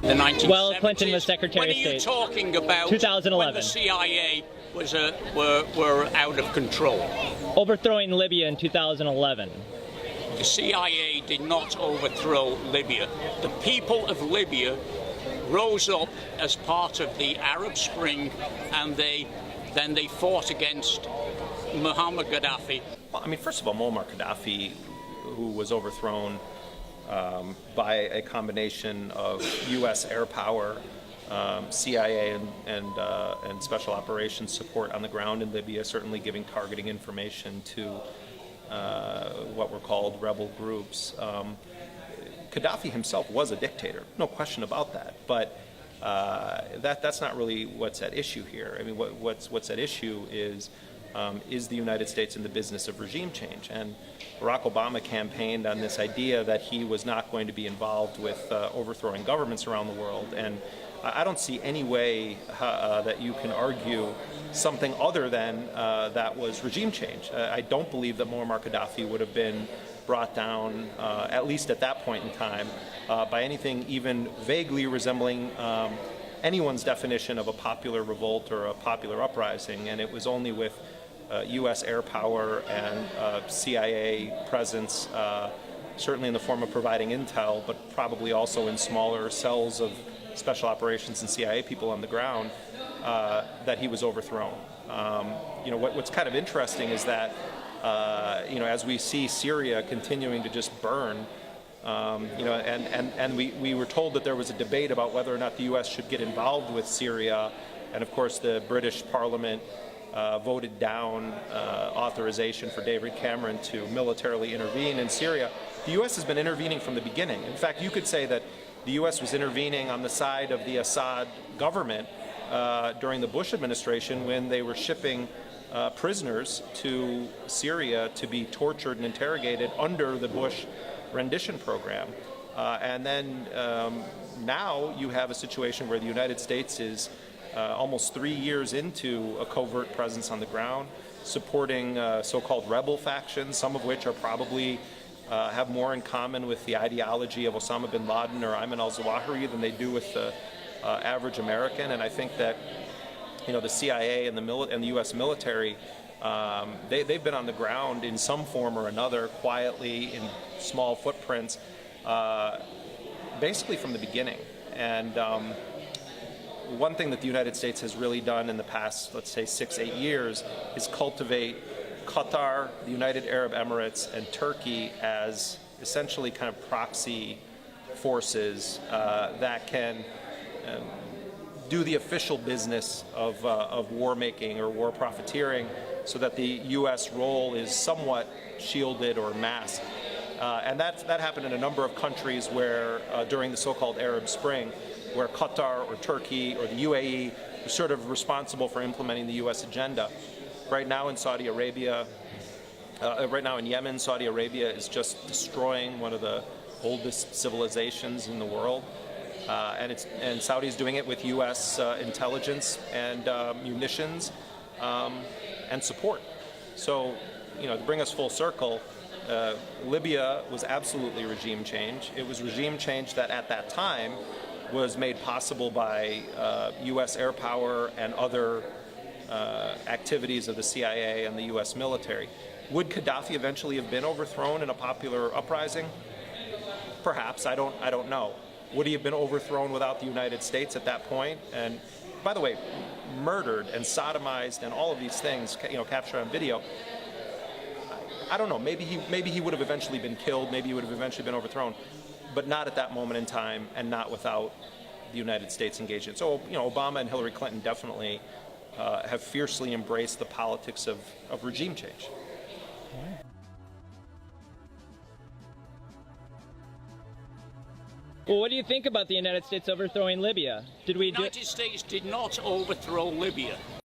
the 1970s. Well, Clinton was Secretary of State. When are you talking about 2011. when the CIA were out of control? Overthrowing Libya in 2011. The CIA did not overthrow Libya. The people of Libya rose up as part of the Arab Spring, and then they fought against Muammar Gaddafi. Well, I mean, first of all, Muammar Gaddafi, who was overthrown by a combination of U.S. air power, CIA and special operations support on the ground in Libya, certainly giving targeting information to what were called rebel groups. Gaddafi himself was a dictator, no question about that. But that's not really what's at issue here. I mean, what's at issue is the United States in the business of regime change? And Barack Obama campaigned on this idea that he was not going to be involved with overthrowing governments around the world. And I don't see any way that you can argue something other than that was regime change. I don't believe that Muammar Gaddafi would have been brought down, at least at that point in time, by anything even vaguely resembling anyone's definition of a popular revolt or a popular uprising. And it was only with U.S. air power and CIA presence, certainly in the form of providing intel, but probably also in smaller cells of special operations and CIA people on the ground, that he was overthrown. What's kind of interesting is that as we see Syria continuing to just burn, and we were told that there was a debate about whether or not the U.S. should get involved with Syria, and of course the British Parliament voted down authorization for David Cameron to militarily intervene in Syria. The U.S. has been intervening from the beginning. In fact, you could say that the U.S. was intervening on the side of the Assad government during the Bush administration when they were shipping prisoners to Syria to be tortured and interrogated under the Bush rendition program. And then now you have a situation where the United States is almost 3 years into a covert presence on the ground, supporting so-called rebel factions, some of which are probably have more in common with the ideology of Osama bin Laden or Ayman al-Zawahiri than they do with the average American. And I think that the CIA and the U.S. military, they've been on the ground in some form or another, quietly in small footprints, basically from the beginning. And one thing that the United States has really done in the past, let's say 6-8 years, is cultivate Qatar, the United Arab Emirates, and Turkey as essentially kind of proxy forces that can do the official business of war making or war profiteering, so that the U.S. role is somewhat shielded or masked. And that happened in a number of countries where during the so-called Arab Spring, where Qatar or Turkey or the UAE was sort of responsible for implementing the U.S. agenda. Right now in Saudi Arabia, right now in Yemen, Saudi Arabia is just destroying one of the oldest civilizations in the world. And Saudi's doing it with U.S. intelligence and munitions and support. So, to bring us full circle, Libya was absolutely regime change. It was regime change that at that time was made possible by U.S. air power and other activities of the CIA and the U.S. military. Would Gaddafi eventually have been overthrown in a popular uprising? Perhaps. I don't know. Would he have been overthrown without the United States at that point? And by the way, murdered and sodomized and all of these things, captured on video. I don't know. Maybe he would have eventually been killed. Maybe he would have eventually been overthrown, but not at that moment in time, and not without the United States engagement. So, Obama and Hillary Clinton definitely have fiercely embraced the politics of regime change. Well, what do you think about the United States overthrowing Libya? The United States did not overthrow Libya.